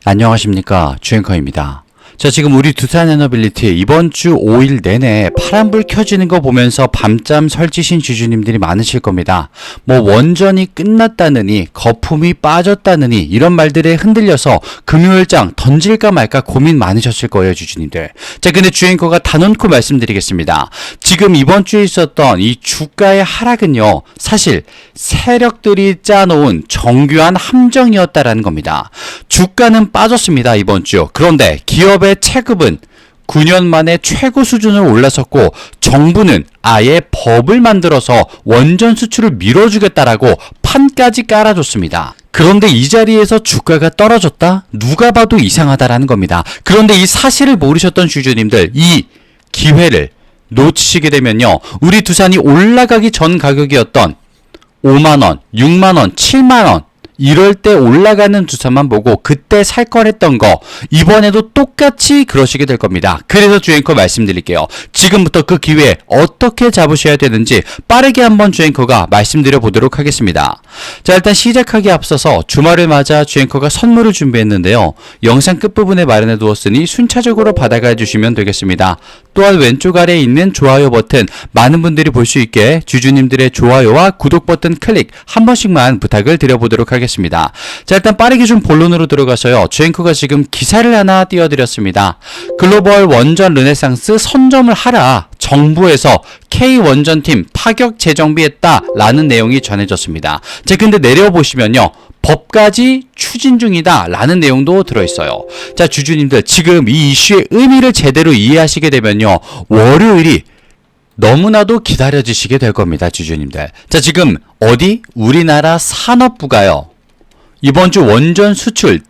안녕하십니까, 주앵커입니다. 자, 지금 우리 두산에너빌리티 이번 주 5일 내내 파란불 켜지는 거 보면서 밤잠 설치신 주주님들이 많으실 겁니다. 뭐 원전이 끝났다느니 거품이 빠졌다느니 이런 말들에 흔들려서 금요일장 던질까 말까 고민 많으셨을 거예요, 주주님들. 자, 근데 주앵커가 단언코 말씀드리겠습니다. 지금 이번 주에 있었던 이 주가의 하락은요, 사실 세력들이 짜놓은 정교한 함정이었다라는 겁니다. 주가는 빠졌습니다, 이번 주. 그런데 기업의 체급은 9년 만에 최고 수준을 올라섰고 정부는 아예 법을 만들어서 원전 수출을 밀어주겠다라고 판까지 깔아줬습니다. 그런데 이 자리에서 주가가 떨어졌다? 누가 봐도 이상하다라는 겁니다. 그런데 이 사실을 모르셨던 주주님들, 이 기회를 놓치시게 되면요, 우리 두산이 올라가기 전 가격이었던 5만원, 6만원, 7만원 이럴 때 올라가는 두산만 보고 그때 살 걸 했던 거 이번에도 똑같이 그러시게 될 겁니다. 그래서 주앵커 말씀드릴게요. 지금부터 그 기회 어떻게 잡으셔야 되는지 빠르게 한번 주앵커가 말씀드려 보도록 하겠습니다. 자, 일단 시작하기에 앞서서 주말을 맞아 주앵커가 선물을 준비했는데요. 영상 끝부분에 마련해 두었으니 순차적으로 받아가 주시면 되겠습니다. 또한 왼쪽 아래에 있는 좋아요 버튼, 많은 분들이 볼 수 있게 주주님들의 좋아요와 구독 버튼 클릭 한 번씩만 부탁을 드려보도록 하겠습니다. 자, 일단 빠르게 좀 본론으로 들어가서요, 주앵커가 지금 기사를 하나 띄워드렸습니다. 글로벌 원전 르네상스 선점을 하라, 정부에서 K원전팀 파격 재정비했다 라는 내용이 전해졌습니다. 자, 근데 내려보시면요, 법까지 추진 중이다 라는 내용도 들어있어요. 자, 주주님들, 지금 이 이슈의 의미를 제대로 이해하시게 되면요, 월요일이 너무나도 기다려지시게 될 겁니다, 주주님들. 자, 지금 어디? 우리나라 산업부가요, 이번 주 원전 수출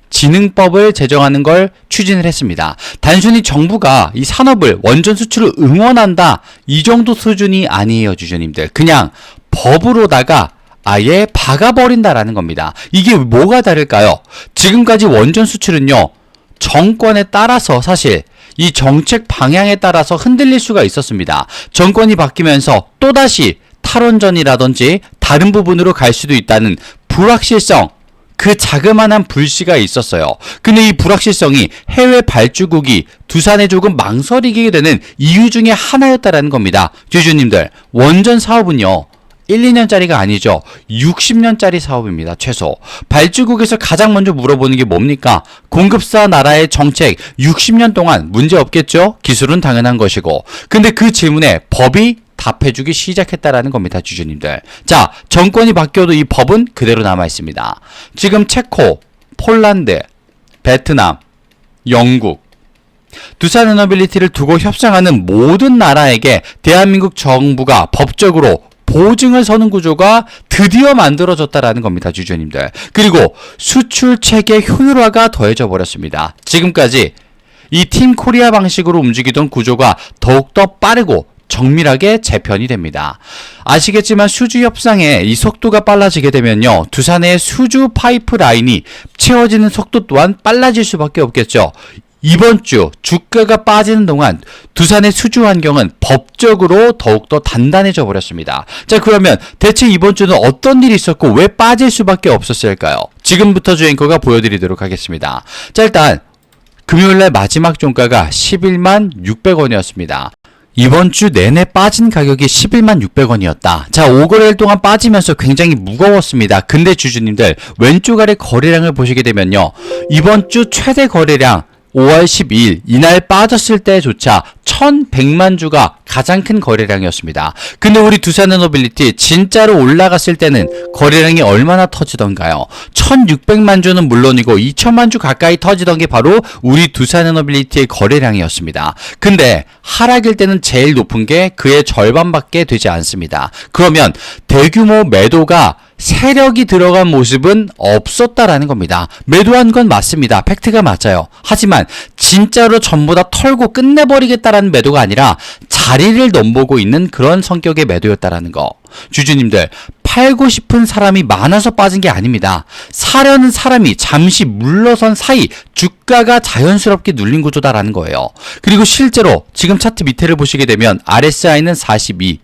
진흥법을 제정하는 걸 추진을 했습니다. 단순히 정부가 이 산업을, 원전 수출을 응원한다 이 정도 수준이 아니에요, 주주님들. 그냥 법으로다가 아예 박아버린다라는 겁니다. 이게 뭐가 다를까요? 지금까지 원전 수출은요, 정권에 따라서 사실 이 정책 방향에 따라서 흔들릴 수가 있었습니다. 정권이 바뀌면서 또다시 탈원전이라든지 다른 부분으로 갈 수도 있다는 불확실성, 그 자그마한 불씨가 있었어요. 근데 이 불확실성이 해외 발주국이 두산에 조금 망설이게 되는 이유 중에 하나였다라는 겁니다. 주주님들, 원전 사업은요, 1, 2년짜리가 아니죠. 60년짜리 사업입니다, 최소. 발주국에서 가장 먼저 물어보는 게 뭡니까? 공급사 나라의 정책 60년 동안 문제 없겠죠? 기술은 당연한 것이고. 근데 그 질문에 법이 답해주기 시작했다라는 겁니다, 주주님들. 자, 정권이 바뀌어도 이 법은 그대로 남아있습니다. 지금 체코, 폴란드, 베트남, 영국, 두산에너빌리티를 두고 협상하는 모든 나라에게 대한민국 정부가 법적으로 보증을 서는 구조가 드디어 만들어졌다라는 겁니다, 주주님들. 그리고 수출 체계 효율화가 더해져 버렸습니다. 지금까지 이 팀 코리아 방식으로 움직이던 구조가 더욱더 빠르고 정밀하게 재편이 됩니다. 아시겠지만 수주 협상에 이 속도가 빨라지게 되면요, 두산의 수주 파이프라인이 채워지는 속도 또한 빨라질 수밖에 없겠죠. 이번 주 주가가 빠지는 동안 두산의 수주 환경은 법적으로 더욱더 단단해져 버렸습니다. 자, 그러면 대체 이번 주는 어떤 일이 있었고 왜 빠질 수밖에 없었을까요? 지금부터 주앵커가 보여드리도록 하겠습니다. 자, 일단 금요일날 마지막 종가가 11만 600원이었습니다. 이번 주 내내 빠진 가격이 11만 600원이었다. 자, 5거래일 동안 빠지면서 굉장히 무거웠습니다. 근데 주주님들, 왼쪽 아래 거래량을 보시게 되면요, 이번 주 최대 거래량 5월 12일 이날 빠졌을 때조차 1100만 주가 가장 큰 거래량이었습니다. 근데 우리 두산에너빌리티 진짜로 올라갔을 때는 거래량이 얼마나 터지던가요? 1600만 주는 물론이고 2000만 주 가까이 터지던 게 바로 우리 두산에너빌리티의 거래량이었습니다. 근데 하락일 때는 제일 높은 게 그의 절반밖에 되지 않습니다. 그러면 대규모 매도가 세력이 들어간 모습은 없었다라는 겁니다. 매도한 건 맞습니다. 팩트가 맞아요. 하지만 진짜로 전부 다 털고 끝내버리겠다라는 매도가 아니라 자리를 넘보고 있는 그런 성격의 매도였다라는 거. 주주님들, 팔고 싶은 사람이 많아서 빠진 게 아닙니다. 사려는 사람이 잠시 물러선 사이 주가가 자연스럽게 눌린 구조다라는 거예요. 그리고 실제로 지금 차트 밑에를 보시게 되면 RSI는 42,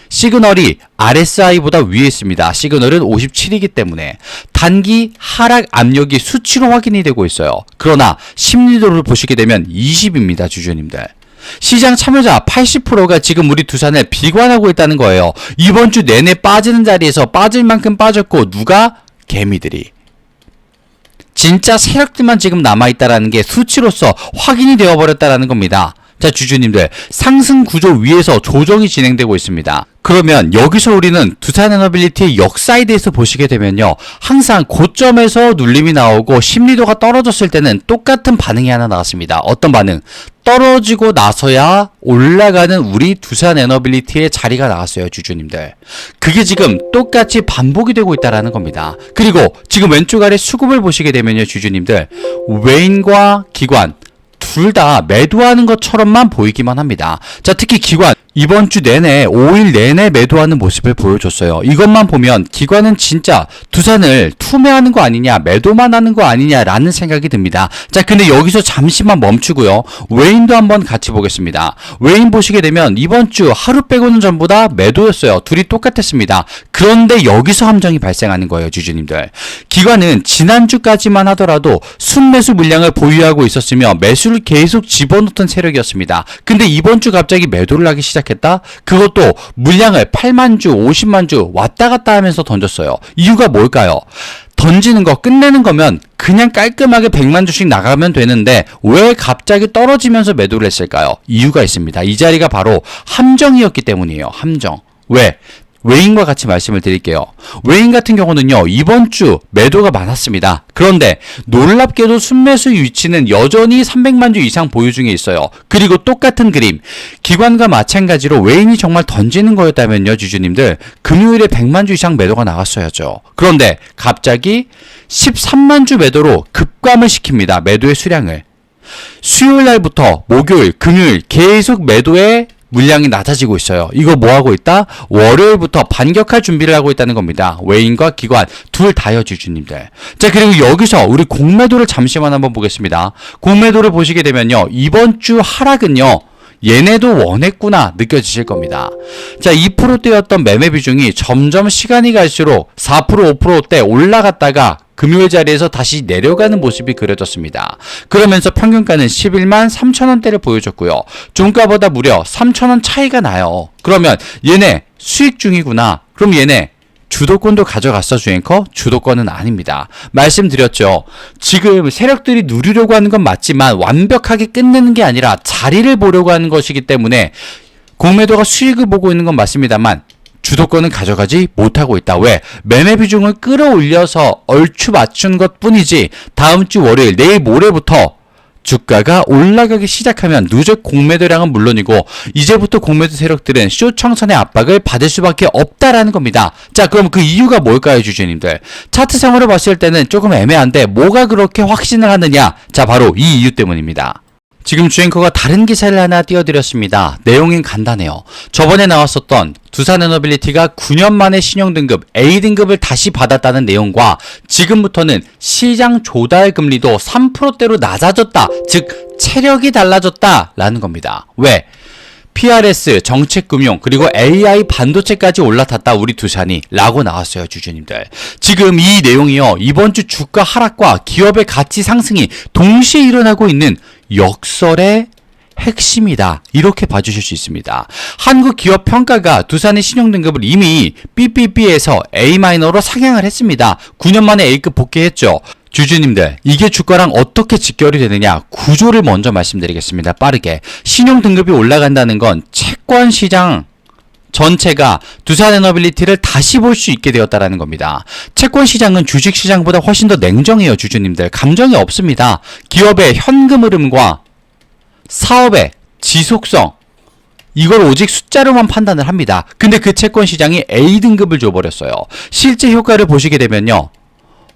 시그널이 RSI보다 위에 있습니다. 시그널은 57이기 때문에 단기 하락 압력이 수치로 확인이 되고 있어요. 그러나 심리도를 보시게 되면 20입니다, 주주님들. 시장 참여자 80%가 지금 우리 두산을 비관하고 있다는 거예요. 이번 주 내내 빠지는 자리에서 빠질 만큼 빠졌고, 누가? 개미들이. 진짜 세력들만 지금 남아있다라는 게 수치로서 확인이 되어버렸다라는 겁니다. 자, 주주님들, 상승 구조 위에서 조정이 진행되고 있습니다. 그러면 여기서 우리는 두산에너빌리티의 역사에 대해서 보시게 되면요, 항상 고점에서 눌림이 나오고 심리도가 떨어졌을 때는 똑같은 반응이 하나 나왔습니다. 어떤 반응? 떨어지고 나서야 올라가는 우리 두산에너빌리티의 자리가 나왔어요, 주주님들. 그게 지금 똑같이 반복이 되고 있다는 겁니다. 그리고 지금 왼쪽 아래 수급을 보시게 되면요, 주주님들, 외인과 기관 둘 다 매도하는 것처럼만 보이기만 합니다. 자, 특히 기관 이번 주 내내 5일 내내 매도하는 모습을 보여줬어요. 이것만 보면 기관은 진짜 두산을 투매하는 거 아니냐, 매도만 하는 거 아니냐라는 생각이 듭니다. 자, 근데 여기서 잠시만 멈추고요, 외인도 한번 같이 보겠습니다. 외인 보시게 되면 이번 주 하루 빼고는 전부 다 매도였어요. 둘이 똑같았습니다. 그런데 여기서 함정이 발생하는 거예요, 주주님들. 기관은 지난주까지만 하더라도 순매수 물량을 보유하고 있었으며 매수를 계속 집어넣던 세력이었습니다. 근데 이번 주 갑자기 매도를 하기 시작했다? 그것도 물량을 8만 주, 50만 주 왔다 갔다 하면서 던졌어요. 이유가 뭘까요? 던지는 거 끝내는 거면 그냥 깔끔하게 100만 주씩 나가면 되는데 왜 갑자기 떨어지면서 매도를 했을까요? 이유가 있습니다. 이 자리가 바로 함정이었기 때문이에요. 함정. 왜? 외인과 같이 말씀을 드릴게요. 외인 같은 경우는요, 이번 주 매도가 많았습니다. 그런데 놀랍게도 순매수 위치는 여전히 300만 주 이상 보유 중에 있어요. 그리고 똑같은 그림, 기관과 마찬가지로 외인이 정말 던지는 거였다면요, 주주님들, 금요일에 100만 주 이상 매도가 나왔어야죠. 그런데 갑자기 13만 주 매도로 급감을 시킵니다. 매도의 수량을. 수요일 날부터 목요일, 금요일 계속 매도에 물량이 낮아지고 있어요. 이거 뭐 하고 있다? 월요일부터 반격할 준비를 하고 있다는 겁니다. 외인과 기관 둘 다요, 주주님들. 자, 그리고 여기서 우리 공매도를 잠시만 한번 보겠습니다. 공매도를 보시게 되면요, 이번 주 하락은요, 얘네도 원했구나 느껴지실 겁니다. 자, 2%대였던 매매 비중이 점점 시간이 갈수록 4%, 5%대 올라갔다가 금요일 자리에서 다시 내려가는 모습이 그려졌습니다. 그러면서 평균가는 11만 3천원대를 보여줬고요. 종가보다 무려 3천원 차이가 나요. 그러면 얘네 수익 중이구나. 그럼 얘네 주도권도 가져갔어, 주앵커? 주도권은 아닙니다. 말씀드렸죠. 지금 세력들이 누리려고 하는 건 맞지만 완벽하게 끝내는 게 아니라 자리를 보려고 하는 것이기 때문에 공매도가 수익을 보고 있는 건 맞습니다만 주도권은 가져가지 못하고 있다. 왜? 매매 비중을 끌어올려서 얼추 맞춘 것 뿐이지 다음 주 월요일, 내일 모레부터 주가가 올라가기 시작하면 누적 공매도량은 물론이고 이제부터 공매도 세력들은 쇼청산의 압박을 받을 수밖에 없다라는 겁니다. 자, 그럼 그 이유가 뭘까요, 주주님들? 차트상으로 봤을 때는 조금 애매한데 뭐가 그렇게 확신을 하느냐? 자, 바로 이 이유 때문입니다. 지금 주앵커가 다른 기사를 하나 띄워드렸습니다. 내용은 간단해요. 저번에 나왔었던 두산에너빌리티가 9년 만에 신용등급 A등급을 다시 받았다는 내용과 지금부터는 시장 조달 금리도 3%대로 낮아졌다. 즉 체력이 달라졌다 라는 겁니다. 왜? PRS, 정책금융, 그리고 AI 반도체까지 올라탔다 우리 두산이 라고 나왔어요, 주주님들. 지금 이 내용이요, 이번 주 주가 하락과 기업의 가치 상승이 동시에 일어나고 있는 역설의 핵심이다. 이렇게 봐주실 수 있습니다. 한국기업평가가 두산의 신용등급을 이미 BBB에서 A-로 상향을 했습니다. 9년 만에 A급 복귀했죠. 주주님들, 이게 주가랑 어떻게 직결이 되느냐? 구조를 먼저 말씀드리겠습니다. 빠르게. 신용등급이 올라간다는 건 채권 시장 전체가 두산에너빌리티를 다시 볼 수 있게 되었다는 겁니다. 채권 시장은 주식 시장보다 훨씬 더 냉정해요, 주주님들. 감정이 없습니다. 기업의 현금 흐름과 사업의 지속성, 이걸 오직 숫자로만 판단을 합니다. 근데 그 채권 시장이 A등급을 줘버렸어요. 실제 효과를 보시게 되면요,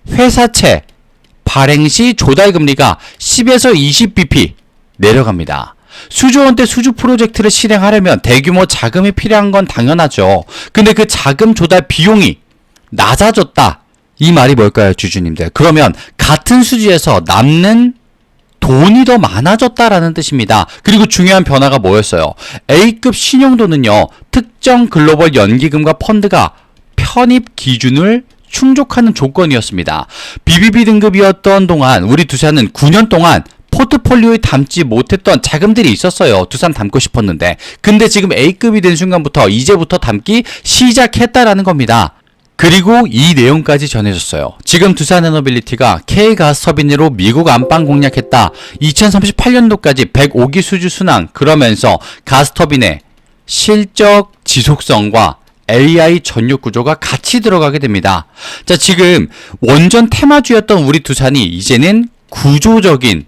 회사채 발행 시 조달금리가 10에서 20bp 내려갑니다. 수조 원대 수주 프로젝트를 실행하려면 대규모 자금이 필요한 건 당연하죠. 근데 그 자금 조달 비용이 낮아졌다. 이 말이 뭘까요, 주주님들? 그러면 같은 수지에서 남는 돈이 더 많아졌다라는 뜻입니다. 그리고 중요한 변화가 뭐였어요? A급 신용도는요, 특정 글로벌 연기금과 펀드가 편입 기준을 충족하는 조건이었습니다. BBB 등급이었던 동안 우리 두산은 9년 동안 포트폴리오에 담지 못했던 자금들이 있었어요. 두산 담고 싶었는데. 근데 지금 A급이 된 순간부터 이제부터 담기 시작했다라는 겁니다. 그리고 이 내용까지 전해졌어요. 지금 두산에너빌리티가 K가스터빈으로 미국 안방 공략했다. 2038년도까지 105기 수주 순항. 그러면서 가스터빈의 실적 지속성과 AI 전력 구조가 같이 들어가게 됩니다. 자, 지금 원전 테마주였던 우리 두산이 이제는 구조적인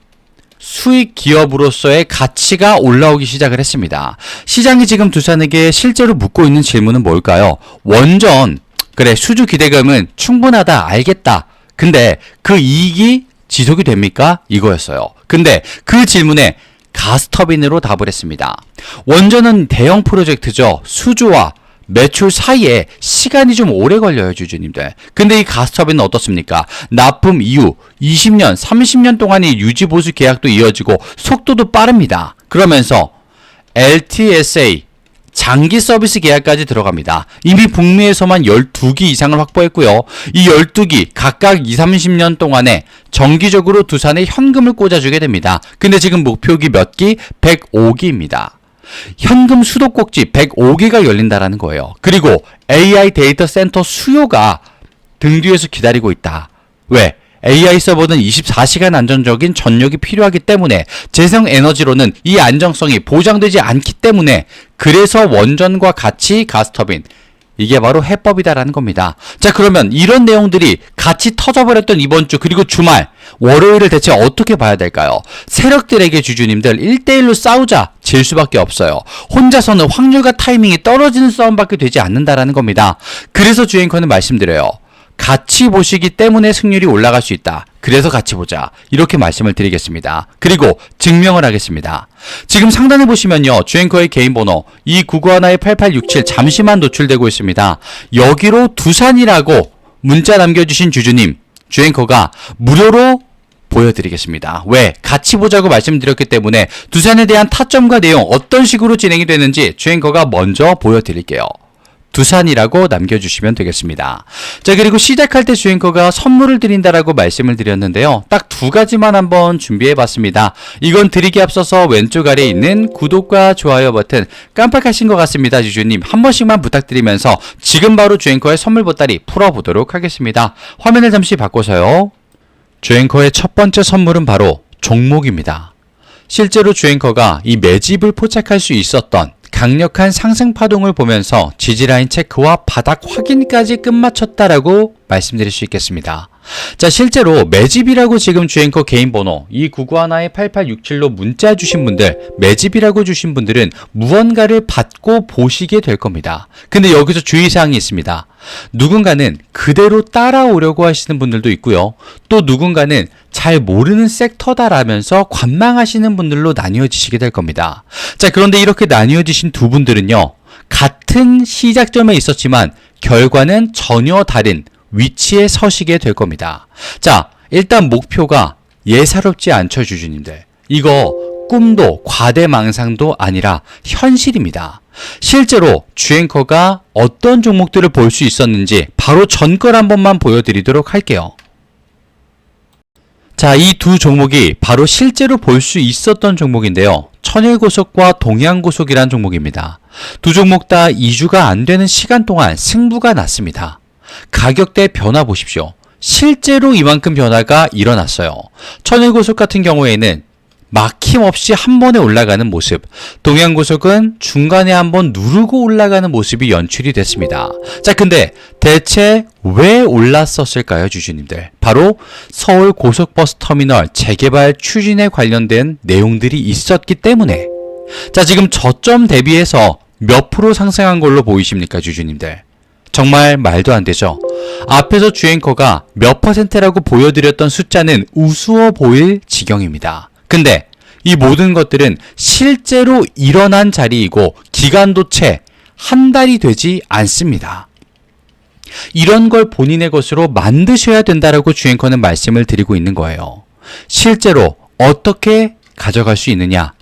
수익 기업으로서의 가치가 올라오기 시작을 했습니다. 시장이 지금 두산에게 실제로 묻고 있는 질문은 뭘까요? 원전, 그래, 수주 기대감은 충분하다, 알겠다. 근데 그 이익이 지속이 됩니까? 이거였어요. 근데 그 질문에 가스터빈으로 답을 했습니다. 원전은 대형 프로젝트죠. 수주와 매출 사이에 시간이 좀 오래 걸려요, 주주님들. 근데 이 가스터빈은 어떻습니까? 납품 이후 20년, 30년 동안의 유지보수 계약도 이어지고 속도도 빠릅니다. 그러면서 LTSA, 장기 서비스 계약까지 들어갑니다. 이미 북미에서만 12기 이상을 확보했고요. 이 12기 각각 20, 30년 동안에 정기적으로 두산에 현금을 꽂아주게 됩니다. 근데 지금 목표기 몇 기? 105기입니다. 현금 수도꼭지 105개가 열린다라는 거예요. 그리고 AI 데이터 센터 수요가 등 뒤에서 기다리고 있다. 왜? AI 서버는 24시간 안정적인 전력이 필요하기 때문에 재생 에너지로는 이 안정성이 보장되지 않기 때문에 그래서 원전과 같이 가스터빈, 이게 바로 해법이다라는 겁니다. 자, 그러면 이런 내용들이 같이 터져버렸던 이번 주 그리고 주말 월요일을 대체 어떻게 봐야 될까요? 세력들에게 주주님들 1대1로 싸우자 질 수밖에 없어요. 혼자서는 확률과 타이밍이 떨어지는 싸움밖에 되지 않는다라는 겁니다. 그래서 주앵커는 말씀드려요. 같이 보시기 때문에 승률이 올라갈 수 있다. 그래서 같이 보자. 이렇게 말씀을 드리겠습니다. 그리고 증명을 하겠습니다. 지금 상단에 보시면요. 주앵커의 개인 번호 2991-8867 잠시만 노출되고 있습니다. 여기로 두산이라고 문자 남겨주신 주주님, 주앵커가 무료로 보여드리겠습니다. 왜? 같이 보자고 말씀드렸기 때문에 두산에 대한 타점과 내용 어떤 식으로 진행이 되는지 주앵커가 먼저 보여드릴게요. 두산이라고 남겨주시면 되겠습니다. 자, 그리고 시작할 때 주앵커가 선물을 드린다라고 말씀을 드렸는데요. 딱 두 가지만 한번 준비해봤습니다. 이건 드리기 앞서서 왼쪽 아래에 있는 구독과 좋아요 버튼 깜빡하신 것 같습니다. 주주님 한 번씩만 부탁드리면서 지금 바로 주앵커의 선물 보따리 풀어보도록 하겠습니다. 화면을 잠시 바꿔서요. 주앵커의 첫 번째 선물은 바로 종목입니다. 실제로 주앵커가 이 매집을 포착할 수 있었던 강력한 상승 파동을 보면서 지지라인 체크와 바닥 확인까지 끝마쳤다라고 말씀드릴 수 있겠습니다. 자, 실제로 매집이라고 지금 주앵커 개인 번호 2991-8867로 문자 주신 분들, 매집이라고 주신 분들은 무언가를 받고 보시게 될 겁니다. 근데 여기서 주의사항이 있습니다. 누군가는 그대로 따라오려고 하시는 분들도 있고요. 또 누군가는 잘 모르는 섹터다라면서 관망하시는 분들로 나뉘어지시게 될 겁니다. 자, 그런데 이렇게 나뉘어지신 두 분들은요. 같은 시작점에 있었지만 결과는 전혀 다른 위치에 서시게 될 겁니다. 자, 일단 목표가 예사롭지 않죠, 주주님들. 이거 꿈도 과대망상도 아니라 현실입니다. 실제로 주앵커가 어떤 종목들을 볼 수 있었는지 바로 전걸 한 번만 보여드리도록 할게요. 자, 이 두 종목이 바로 실제로 볼 수 있었던 종목인데요. 천일고속과 동양고속이란 종목입니다. 두 종목 다 2주가 안 되는 시간 동안 승부가 났습니다. 가격대 변화 보십시오. 실제로 이만큼 변화가 일어났어요. 천일고속 같은 경우에는 막힘없이 한 번에 올라가는 모습, 동양고속은 중간에 한번 누르고 올라가는 모습이 연출이 됐습니다. 자, 근데 대체 왜 올랐었을까요, 주주님들? 바로 서울 고속버스 터미널 재개발 추진에 관련된 내용들이 있었기 때문에. 자, 지금 저점 대비해서 몇 프로 상승한 걸로 보이십니까, 주주님들? 정말 말도 안 되죠. 앞에서 주앵커가 몇 퍼센트라고 보여드렸던 숫자는 우스워 보일 지경입니다. 근데 이 모든 것들은 실제로 일어난 자리이고 기간도 채 한 달이 되지 않습니다. 이런 걸 본인의 것으로 만드셔야 된다라고 주앵커는 말씀을 드리고 있는 거예요. 실제로 어떻게 가져갈 수 있느냐?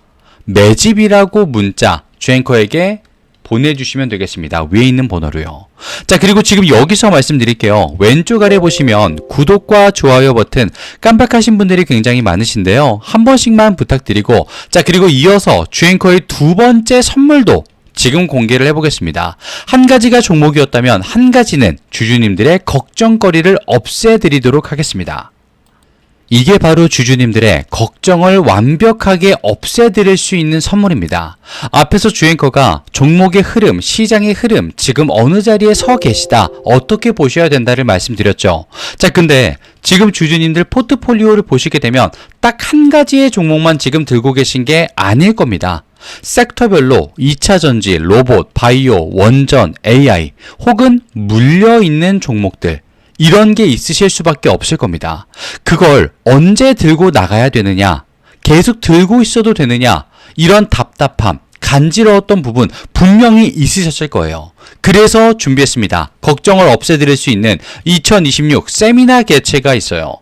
매집이라고 문자 주앵커에게 보내주시면 되겠습니다. 위에 있는 번호로요. 자, 그리고 지금 여기서 말씀드릴게요. 왼쪽 아래 보시면 구독과 좋아요 버튼 깜빡하신 분들이 굉장히 많으신데요. 한 번씩만 부탁드리고, 자, 그리고 이어서 주앵커의 두 번째 선물도 지금 공개를 해보겠습니다. 한 가지가 종목이었다면 한 가지는 주주님들의 걱정거리를 없애드리도록 하겠습니다. 이게 바로 주주님들의 걱정을 완벽하게 없애드릴 수 있는 선물입니다. 앞에서 주앵커가 종목의 흐름, 시장의 흐름, 지금 어느 자리에 서 계시다, 어떻게 보셔야 된다를 말씀드렸죠. 자, 근데 지금 주주님들 포트폴리오를 보시게 되면 딱 한 가지의 종목만 지금 들고 계신 게 아닐 겁니다. 섹터별로 2차전지, 로봇, 바이오, 원전, AI 혹은 물려있는 종목들, 이런 게 있으실 수밖에 없을 겁니다. 그걸 언제 들고 나가야 되느냐, 계속 들고 있어도 되느냐, 이런 답답함, 간지러웠던 부분 분명히 있으셨을 거예요. 그래서 준비했습니다. 걱정을 없애드릴 수 있는 2026 세미나 개최가 있어요.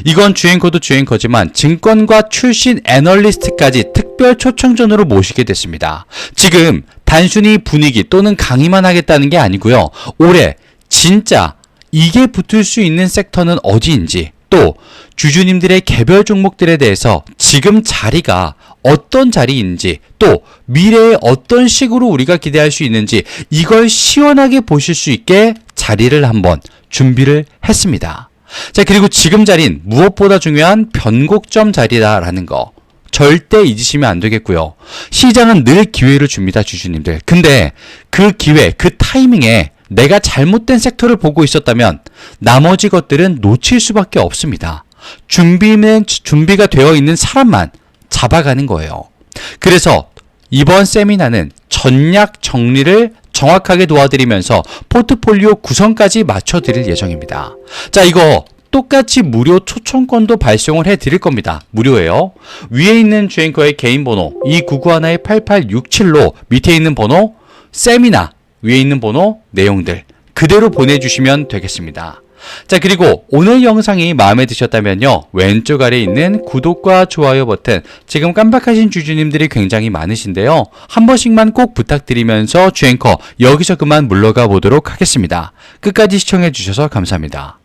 이건 주앵커도 주앵커지만 증권가 출신 애널리스트까지 특별 초청전으로 모시게 됐습니다. 지금 단순히 분위기 또는 강의만 하겠다는 게 아니고요. 올해 진짜 이게 붙을 수 있는 섹터는 어디인지, 또 주주님들의 개별 종목들에 대해서 지금 자리가 어떤 자리인지, 또 미래에 어떤 식으로 우리가 기대할 수 있는지, 이걸 시원하게 보실 수 있게 자리를 한번 준비를 했습니다. 자, 그리고 지금 자리는 무엇보다 중요한 변곡점 자리다라는 거 절대 잊으시면 안 되겠고요. 시장은 늘 기회를 줍니다, 주주님들. 근데 그 기회, 그 타이밍에 내가 잘못된 섹터를 보고 있었다면 나머지 것들은 놓칠 수밖에 없습니다. 준비가 되어 있는 사람만 잡아가는 거예요. 그래서 이번 세미나는 전략 정리를 정확하게 도와드리면서 포트폴리오 구성까지 맞춰드릴 예정입니다. 자, 이거 똑같이 무료 초청권도 발송을 해드릴 겁니다. 무료예요. 위에 있는 주앵커의 개인 번호 2991-8867로 밑에 있는 번호 세미나, 위에 있는 번호 내용들 그대로 보내주시면 되겠습니다. 자, 그리고 오늘 영상이 마음에 드셨다면요, 왼쪽 아래에 있는 구독과 좋아요 버튼, 지금 깜빡하신 주주님들이 굉장히 많으신데요, 한 번씩만 꼭 부탁드리면서 주앵커 여기서 그만 물러가 보도록 하겠습니다. 끝까지 시청해 주셔서 감사합니다.